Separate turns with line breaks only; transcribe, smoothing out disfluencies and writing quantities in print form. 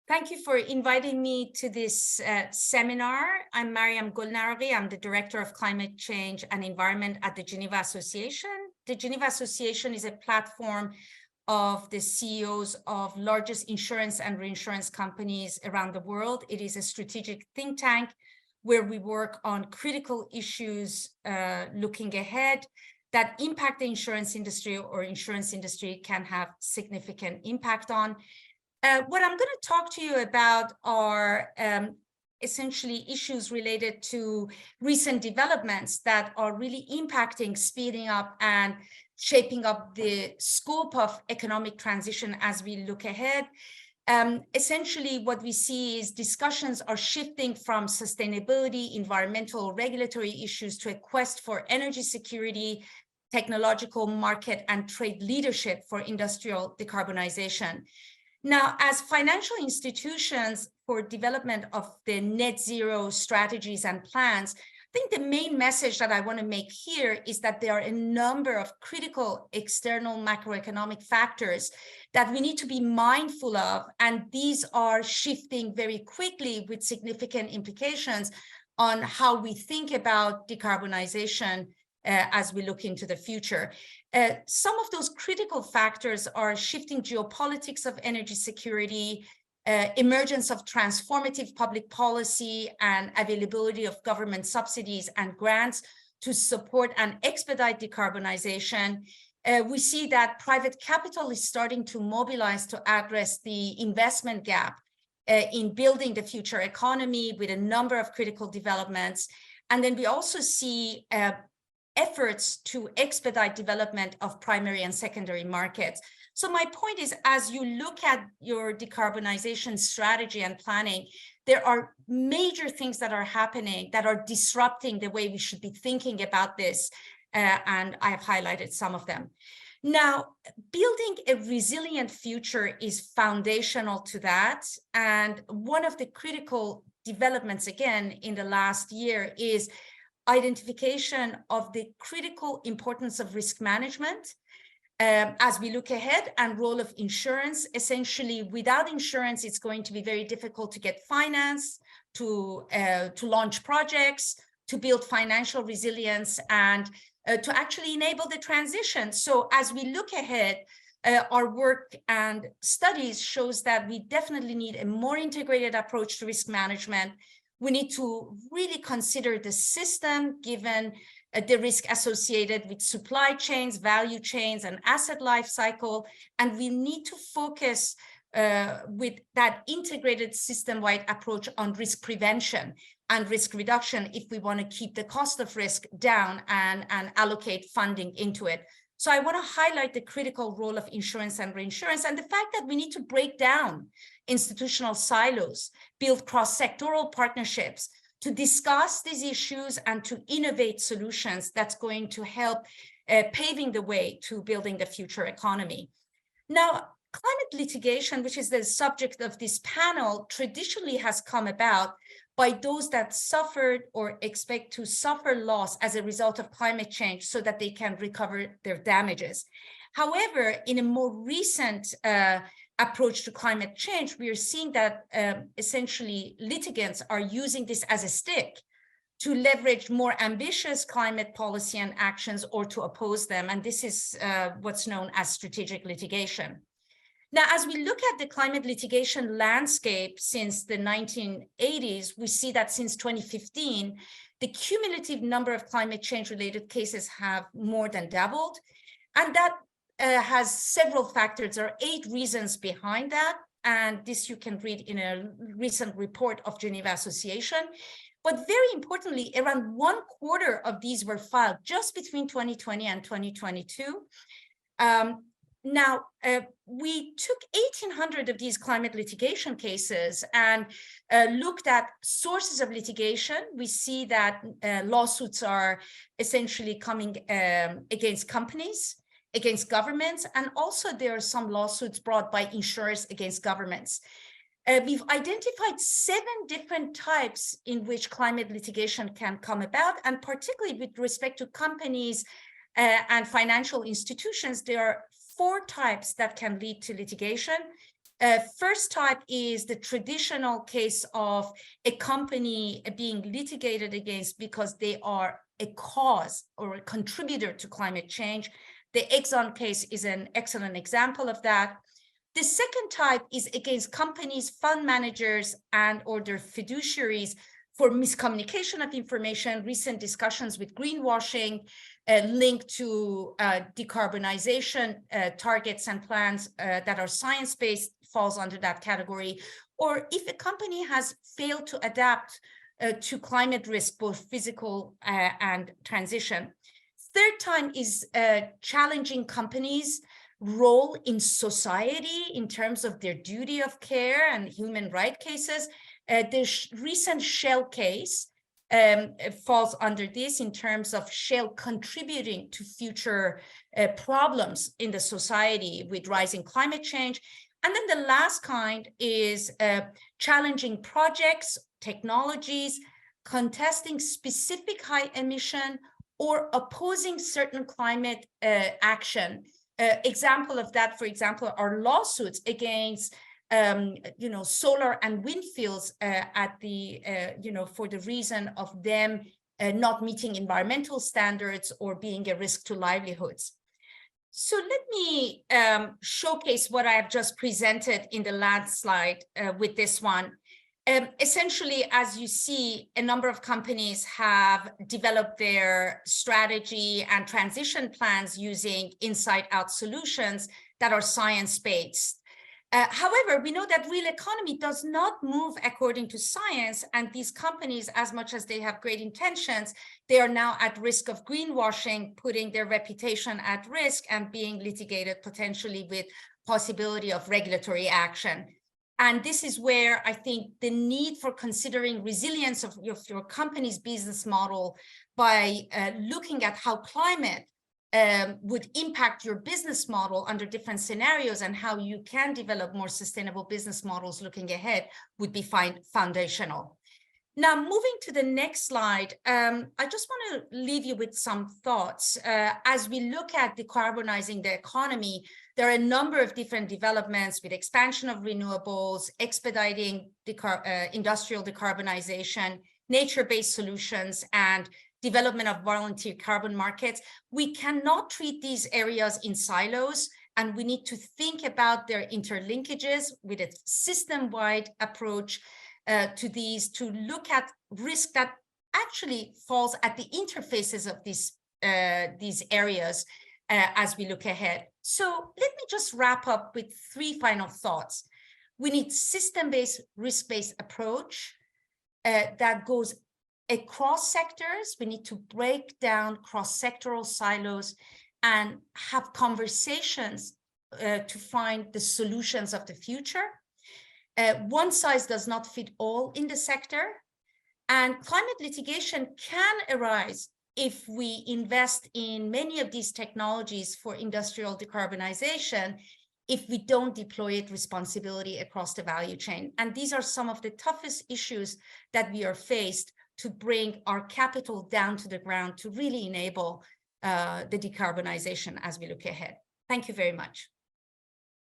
Thank you for inviting me to this seminar. I'm Maryam Golnaraghi. I'm the Director of Climate Change and Environment at the Geneva Association. The Geneva Association is a platform of the CEOs of largest insurance and reinsurance companies around the world. It is a strategic think tank where we work on critical issues looking ahead that impact the insurance industry or insurance industry can have significant impact on. What I'm going to talk to you about are essentially issues related to recent developments that are really impacting, speeding up, and shaping up the scope of economic transition as we look ahead. Essentially, what we see is discussions are shifting from sustainability, environmental, regulatory issues to a quest for energy security, technological, market, and trade leadership for industrial decarbonization. Now, as financial institutions for development of the net zero strategies and plans, I think the main message that I want to make here is that there are a number of critical external macroeconomic factors that we need to be mindful of, and these are shifting very quickly with significant implications on how we think about decarbonization as we look into the future. Some of those critical factors are shifting geopolitics of energy security, emergence of transformative public policy, and availability of government subsidies and grants to support and expedite decarbonization. We see that private capital is starting to mobilize to address the investment gap in building the future economy with a number of critical developments. And then we also see efforts to expedite development of primary and secondary markets. So my point is, as you look at your decarbonization strategy and planning, there are major things that are happening that are disrupting the way we should be thinking about this, and I have highlighted some of them. Now, building a resilient future is foundational to that, and one of the critical developments, again, in the last year is identification of the critical importance of risk management as we look ahead, and role of insurance. Essentially, without insurance, it's going to be very difficult to get finance, to launch projects, to build financial resilience, and to actually enable the transition. So as we look ahead, our work and studies shows that we definitely need a more integrated approach to risk management. We need to really consider the system, given the risk associated with supply chains, value chains, and asset life cycle. And we need to focus with that integrated system-wide approach on risk prevention and risk reduction if we want to keep the cost of risk down and allocate funding into it. So I want to highlight the critical role of insurance and reinsurance, and the fact that we need to break down institutional silos, build cross-sectoral partnerships to discuss these issues and to innovate solutions that's going to help paving the way to building the future economy. Now, climate litigation, which is the subject of this panel, traditionally has come about by those that suffered or expect to suffer loss as a result of climate change so that they can recover their damages. However, in a more recent approach to climate change, we are seeing that essentially litigants are using this as a stick to leverage more ambitious climate policy and actions or to oppose them. And this is what's known as strategic litigation. Now, as we look at the climate litigation landscape since the 1980s, we see that since 2015, the cumulative number of climate change related cases have more than doubled. And that has several factors. There are 8 reasons behind that. And this you can read in a recent report of Geneva Association. But very importantly, around 1/4 of these were filed just between 2020 and 2022. Now, we took 1,800 of these climate litigation cases and looked at sources of litigation. We see that lawsuits are essentially coming against companies, against governments, and also there are some lawsuits brought by insurers against governments. We've identified 7 different types in which climate litigation can come about, and particularly with respect to companies and financial institutions, there are 4 types that can lead to litigation. First type is the traditional case of a company being litigated against because they are a cause or a contributor to climate change. The Exxon case is an excellent example of that. The second type is against companies, fund managers, and or their fiduciaries for miscommunication of information. Recent discussions with greenwashing linked to decarbonization targets and plans that are science-based falls under that category. Or if a company has failed to adapt to climate risk, both physical and transition. Third time is challenging companies' role in society in terms of their duty of care and human rights cases. The recent Shell case falls under this in terms of Shell contributing to future problems in the society with rising climate change. And then the last kind is challenging projects, technologies, contesting specific high emission or opposing certain climate action. Example of that, for example, are lawsuits against solar and wind fields at the, for the reason of them not meeting environmental standards or being a risk to livelihoods. So let me showcase what I have just presented in the last slide with this one. Essentially, as you see, a number of companies have developed their strategy and transition plans using inside-out solutions that are science-based. However, we know that real economy does not move according to science, and these companies, as much as they have great intentions, they are now at risk of greenwashing, putting their reputation at risk and being litigated potentially with possibility of regulatory action. And this is where I think the need for considering resilience of your company's business model by looking at how climate would impact your business model under different scenarios and how you can develop more sustainable business models looking ahead would be foundational. Now, moving to the next slide, I just want to leave you with some thoughts. As we look at decarbonizing the economy, there are a number of different developments with expansion of renewables, expediting industrial decarbonization, nature-based solutions, and development of volunteer carbon markets. We cannot treat these areas in silos, and we need to think about their interlinkages with a system-wide approach to these, to look at risk that actually falls at the interfaces of these areas as we look ahead. So let me just wrap up with 3 final thoughts. We need system-based, risk-based approach that goes across sectors. We need to break down cross-sectoral silos and have conversations to find the solutions of the future. One size does not fit all in the sector, and climate litigation can arise if we invest in many of these technologies for industrial decarbonization, if we don't deploy it responsibility across the value chain. And these are some of the toughest issues that we are faced to bring our capital down to the ground to really enable the decarbonization as we look ahead. Thank you very much.